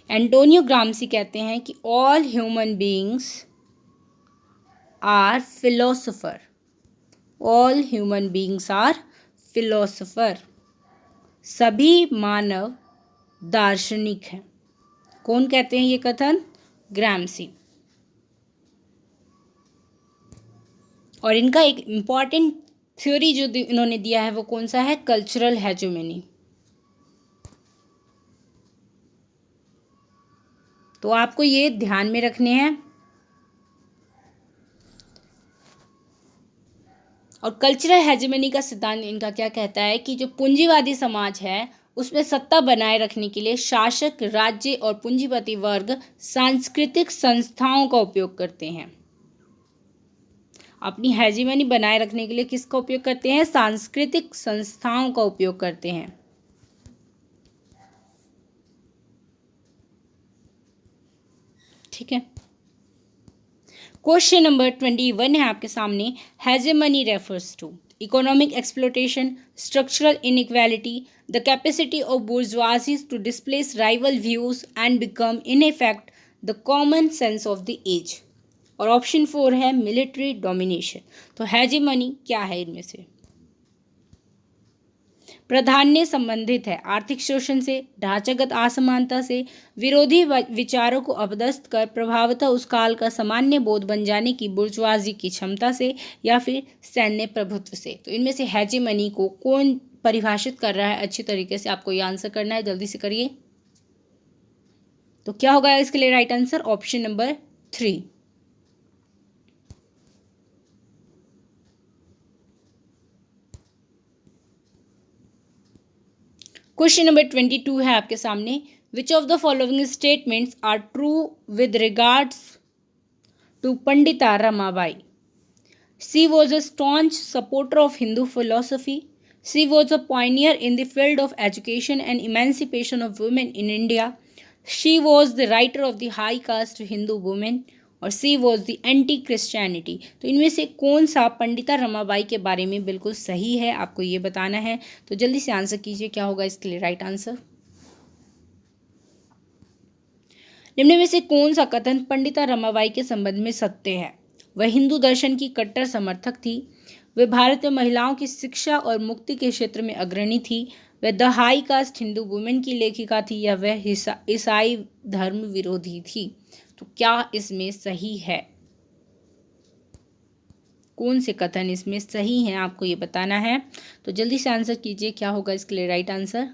Antonio Gramsci कहते हैं कि all human beings are philosopher. All human beings are philosopher. सभी मानव दार्शनिक हैं। कौन कहते हैं ये कथन? ग्राम्सी। और इनका एक इम्पॉर्टेंट थ्योरी जो इन्होंने दिया है वो कौन सा है? Cultural hegemony. तो आपको ये ध्यान में रखने हैं। और कल्चरल हेजेमनी का सिद्धांत इनका क्या कहता है कि जो पूंजीवादी समाज है उसमें सत्ता बनाए रखने के लिए शासक, राज्य और पूंजीपति वर्ग सांस्कृतिक संस्थाओं का उपयोग करते हैं। अपनी हेजेमनी बनाए रखने के लिए किसका उपयोग करते हैं? सांस्कृतिक संस्थाओं का उपयोग करते हैं। ठीक है। क्वेश्चन नंबर 21 है आपके सामने। Hegemony refers to economic exploitation, structural inequality, the capacity of bourgeoisie to displace rival views and become in effect the common sense of the age. और ऑप्शन 4 है मिलिट्री डोमिनेशन। तो हेजेमनी क्या है इनमें से? प्राधान्य संबंधित है आर्थिक शोषण से, ढांचागत असमानता से, विरोधी विचारों को अपदस्थ कर प्रभावतः उस काल का सामान्य बोध बन जाने की बुर्जुआजी की क्षमता से या फिर सैन्य प्रभुत्व से। तो इनमें से हेजेमनी को कौन परिभाषित कर रहा है? अच्छी तरीके से आपको ये आंसर करना है, जल्दी से करिए। तो क्या होगा इसके लिए right answer? Option number 3। Question number 22 है आपके सामने। Which of the following statements are true with regards to Pandita Ramabai? She was a staunch supporter of Hindu philosophy. She was a pioneer in the field of education and emancipation of women in India. She was the writer of the high caste Hindu women. और सी was the anti Christianity. तो इनमें से कौन सा पंडिता रमाबाई के बारे में बिल्कुल सही है, आपको ये बताना है। तो जल्दी से आंसर कीजिए, क्या होगा इसके लिए राइट आंसर। निम्न में से कौन सा कथन पंडिता रमाबाई के संबंध में सत्य है? वह हिंदू दर्शन की कट्टर समर्थक थी। वे भारत में महिलाओं की शिक्षा और मुक्ति के क्षेत्र में अग्रणी थी। वह the high caste Hindu women की लेखिका थी या वह ईसाई धर्म विरोधी थी? तो क्या इसमें सही है? कौन से कथन इसमें सही हैं, आपको ये बताना है। तो जल्दी से आंसर कीजिए, क्या होगा इसके लिए राइट आंसर।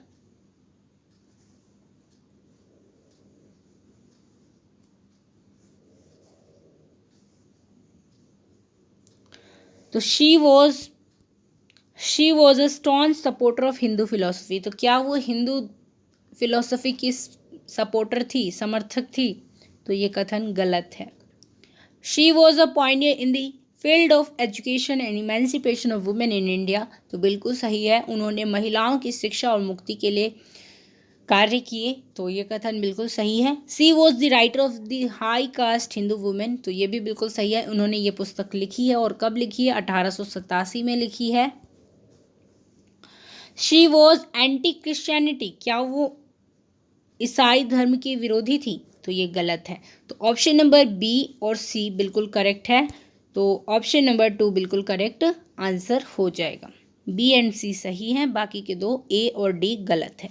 तो she was a staunch supporter of Hindu philosophy. तो क्या वो हिंदू फिलोसफी की सपोर्टर थी, समर्थक थी? तो ये कथन गलत है। She was a Pioneer in the field of education and emancipation of women in India. तो बिल्कुल सही है, उन्होंने महिलाओं की शिक्षा और मुक्ति के लिए कार्य किए। तो ये कथन बिल्कुल सही है। She was the writer of the high caste Hindu women. तो ये भी बिल्कुल सही है, उन्होंने ये पुस्तक लिखी है। और कब लिखी है? 1887 में लिखी है। She was anti Christianity. क्या वो ईसाई धर्म की विरोधी थी? तो ये गलत है। तो ऑप्शन नंबर बी और सी बिल्कुल करेक्ट है। तो ऑप्शन नंबर 2 बिल्कुल करेक्ट आंसर हो जाएगा। बी एंड सी सही हैं, बाकी के दो ए और डी गलत है।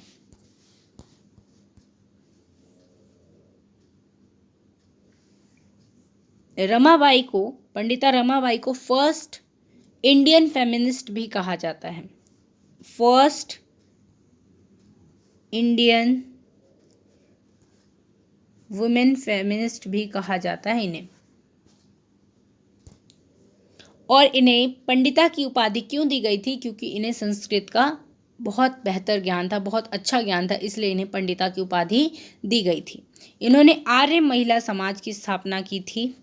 रमाबाई को, पंडिता रमाबाई को फर्स्ट इंडियन फेमिनिस्ट भी कहा जाता है। फर्स्ट इंडियन वुमेन फेमिनिस्ट भी कहा जाता है इन्हें। और इन्हें पंडिता की उपाधि क्यों दी गई थी? क्योंकि इन्हें संस्कृत का बहुत बेहतर ज्ञान था, बहुत अच्छा ज्ञान था, इसलिए इन्हें पंडिता की उपाधि दी गई थी। इन्होंने आर्य महिला समाज की स्थापना की थी।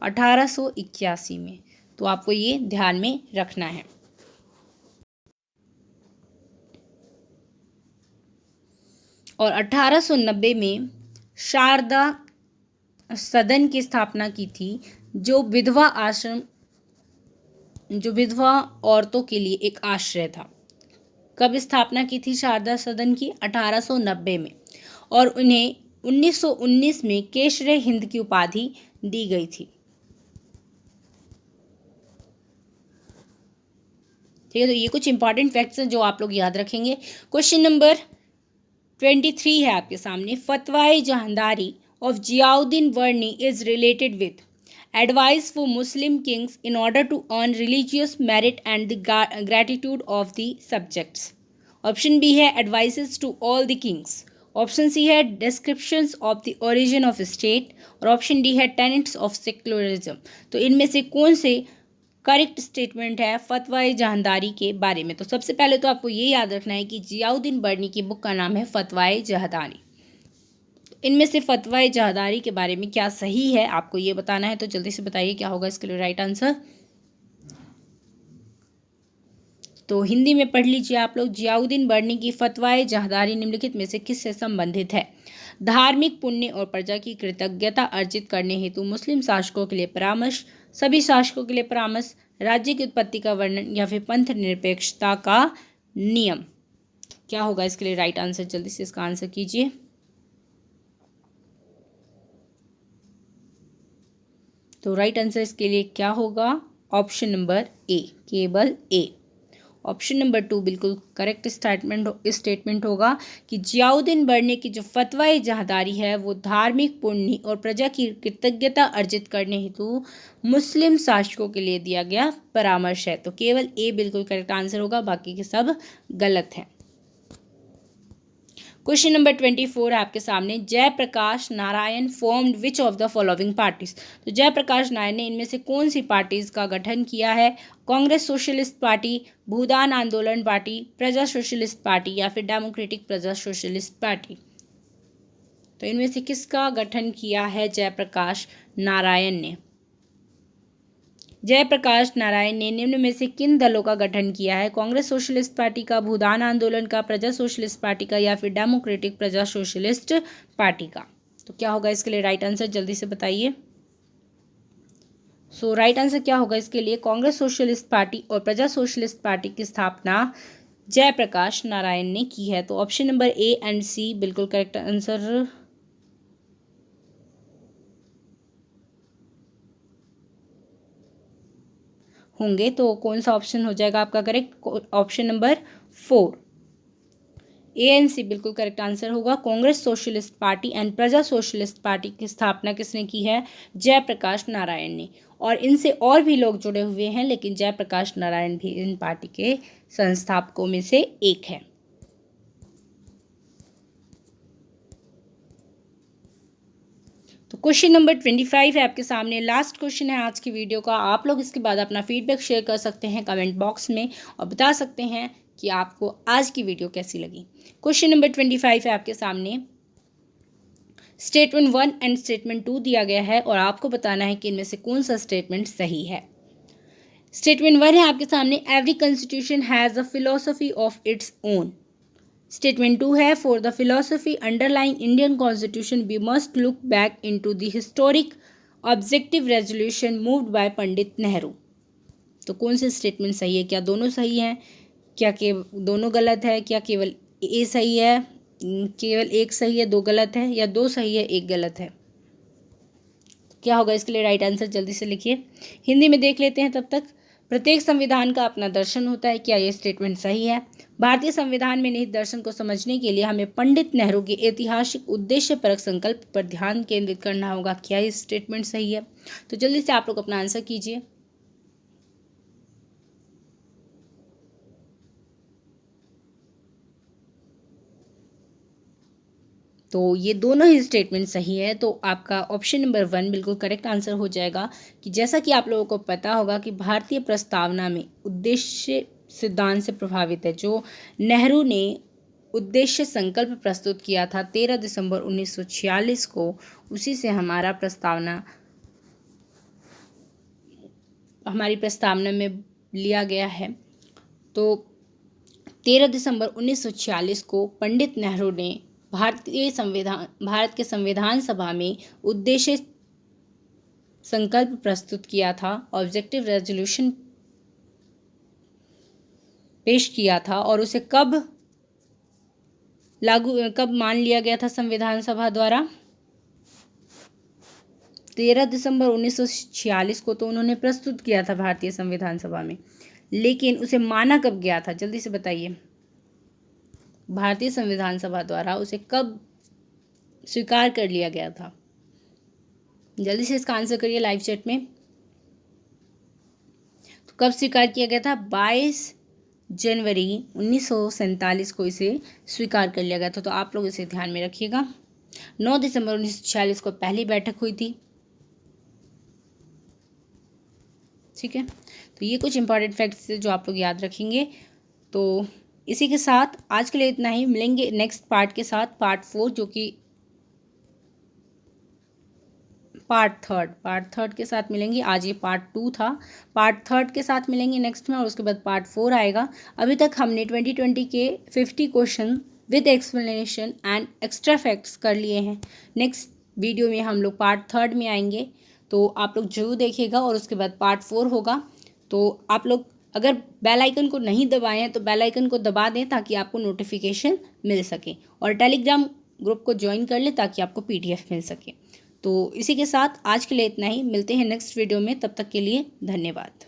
1881 में। तो आपको ये ध्यान में रखना है। और 1890 में शारदा सदन की स्थापना की थी, जो विधवा आश्रम, जो विधवा औरतों के लिए एक आश्रय था। कब स्थापना की थी शारदा सदन की? 1890 में। और उन्हें 1919 में केशरे हिंद की उपाधि दी गई थी। ठीक है, तो ये कुछ इंपॉर्टेंट फैक्ट्स हैं जो आप लोग याद रखेंगे। क्वेश्चन नंबर 23 है आपके सामने। Fatawa-i Jahandari of Ziauddin Barani is related with advice for Muslim kings in order to earn religious merit and the gratitude of the subjects. Option B है advices to all the kings. Option C है descriptions of the origin of state. और option D है tenets of secularism. तो इनमें से कौन से correct statement है फतवाए जहांदारी के बारे में? तो सबसे पहले तो आपको ये याद रखना है कि जियाउद्दीन बर्नी की बुक का नाम है फतवाए जहांदारी। इनमें से फतवाए जहांदारी के बारे में क्या सही है आपको ये बताना है। तो जल्दी से बताइए क्या होगा इसके लिए राइट आंसर। तो हिंदी में पढ़ लीजिए आप लोग। जियाउद्दीन बर्नी की फतवाए जहांदारी निम्नलिखित में से किससे संबंधित है? धार्मिक पुण्य और प्रजा की कृतज्ञता अर्जित करने हेतु मुस्लिम शासकों के लिए परामर्श, सभी शासकों के लिए परामर्श, राज्य की उत्पत्ति का वर्णन, या फिर पंथ निरपेक्षता का नियम। क्या होगा इसके लिए राइट आंसर? जल्दी से इसका आंसर कीजिए। तो राइट आंसर इसके लिए क्या होगा? ऑप्शन नंबर ए, केवल ए। ऑप्शन नंबर 2 बिल्कुल करेक्ट स्टेटमेंट होगा कि जियाउद्दीन बर्नी की जो फतवाए जहांदारी है वो धार्मिक पुण्य और प्रजा की कृतज्ञता अर्जित करने हेतु मुस्लिम शासकों के लिए दिया गया परामर्श है। तो केवल ए बिल्कुल करेक्ट आंसर होगा, बाकी के सब गलत हैं। क्वेश्चन नंबर 24 है आपके सामने। Jayaprakash Narayan formed which of the following parties. तो जयप्रकाश नारायण ने इनमें से कौन सी पार्टीज का गठन किया है? कांग्रेस सोशलिस्ट पार्टी, भूदान आंदोलन पार्टी, प्रजा सोशलिस्ट पार्टी, या फिर डेमोक्रेटिक प्रजा सोशलिस्ट पार्टी। तो इनमें से किसका गठन किया है जयप्रकाश नारायण ने? जयप्रकाश नारायण ने निम्न में से किन दलों का गठन किया है? कांग्रेस सोशलिस्ट पार्टी का, भूदान आंदोलन का, प्रजा सोशलिस्ट पार्टी का, या फिर डेमोक्रेटिक प्रजा सोशलिस्ट पार्टी का। तो क्या होगा इसके लिए राइट आंसर? जल्दी से बताइए। सो राइट आंसर क्या होगा इसके लिए? कांग्रेस सोशलिस्ट पार्टी और प्रजा सोशलिस्ट पार्टी की स्थापना जयप्रकाश नारायण ने की है। तो option number A and C बिल्कुल करेक्ट आंसर होंगे। तो कौन सा ऑप्शन हो जाएगा आपका correct? Option number 4, A and C बिल्कुल करेक्ट आंसर होगा। Congress Socialist Party and Praja Socialist Party की स्थापना किसने की है? जयप्रकाश नारायण ने। और इनसे और भी लोग जुड़े हुए हैं, लेकिन जयप्रकाश नारायण भी इन पार्टी के संस्थापकों में से एक है। तो क्वेश्चन नंबर 25 है आपके सामने, लास्ट क्वेश्चन है आज की वीडियो का। आप लोग इसके बाद अपना फीडबैक शेयर कर सकते हैं कमेंट बॉक्स में और बता सकते हैं कि आपको आज की वीडियो कैसी लगी। क्वेश्चन नंबर 25 है आपके सामने, स्टेटमेंट 1 एंड स्टेटमेंट 2 दिया गया है और आपको बताना है कि इनमें से कौन सा स्टेटमेंट सही है। स्टेटमेंट 1 है आपके सामने, every constitution has a philosophy of its own. Statement 2 है, for the philosophy underlying Indian constitution we must look back into the historic objective resolution moved by Pandit Nehru. तो कौन से स्टेटमेंट सही है? क्या दोनों सही हैं? क्या दोनों गलत है? क्या केवल ए सही है? केवल एक सही है, दो गलत है, या दो सही है एक गलत है? क्या होगा इसके लिए राइट आंसर? जल्दी से लिखिए। हिंदी में देख लेते हैं तब तक। प्रत्येक संविधान का अपना दर्शन होता है, क्या ये स्टेटमेंट सही है? भारतीय संविधान में निहित दर्शन को समझने के लिए हमें पंडित नेहरू के ऐतिहासिक उद्देश्यपरक संकल्प पर ध्यान केंद्रित करना होगा, क्या ये स्टेटमेंट सही है? तो जल्दी से आप लोग अपना आंसर कीजिए। तो ये दोनों ही स्टेटमेंट सही है, तो आपका ऑप्शन नंबर 1 बिल्कुल करेक्ट आंसर हो जाएगा। कि जैसा कि आप लोगों को पता होगा कि भारतीय प्रस्तावना में उद्देश्य सिद्धांत से प्रभावित है। जो नेहरू ने उद्देश्य संकल्प प्रस्तुत किया था 13 दिसंबर 1946 को, उसी से हमारी प्रस्तावना में लिया गया है। तो 13 दिसंबर 1946 को पंडित नेहरू ने भारत के संविधान सभा में उद्देश्य संकल्प प्रस्तुत किया था, ऑब्जेक्टिव रेजोल्यूशन पेश किया था, और उसे कब मान लिया गया था संविधान सभा द्वारा? 13 दिसंबर 1946 को तो उन्होंने प्रस्तुत किया था भारतीय संविधान सभा में, लेकिन उसे माना कब गया था? जल्दी से बताइए। भारतीय संविधान सभा द्वारा उसे कब स्वीकार कर लिया गया था? जल्दी से इसका आंसर करिए लाइव चैट में। तो कब स्वीकार किया गया था? 22 जनवरी 1947 को इसे स्वीकार कर लिया गया था। तो आप लोग इसे ध्यान में रखिएगा। 9 दिसंबर 1946 को पहली बैठक हुई थी। ठीक है, तो ये कुछ इंपॉर्टेंट फैक्ट्स जो आप लोग याद रखेंगे। तो इसी के साथ आज के लिए इतना ही। मिलेंगे नेक्स्ट पार्ट के साथ, पार्ट 4, जो कि पार्ट थर्ड के साथ मिलेंगे। आज ये पार्ट 2 था, पार्ट 3 के साथ मिलेंगे नेक्स्ट में, और उसके बाद पार्ट 4 आएगा। अभी तक हमने 2020 के 50 question with explanation and extra facts कर लिए हैं। नेक्स्ट वीडियो में हम लोग पार्ट 3 में आएंगे, तो आप लोग जरूर देखिएगा। और उसके बाद पार्ट 4 होगा। तो आप लोग अगर बेल आइकन को नहीं दबाए हैं तो बेल आइकन को दबा दें, ताकि आपको नोटिफिकेशन मिल सके, और टेलीग्राम ग्रुप को ज्वाइन कर लें ताकि आपको PDF मिल सके। तो इसी के साथ आज के लिए इतना ही। मिलते हैं नेक्स्ट वीडियो में, तब तक के लिए धन्यवाद।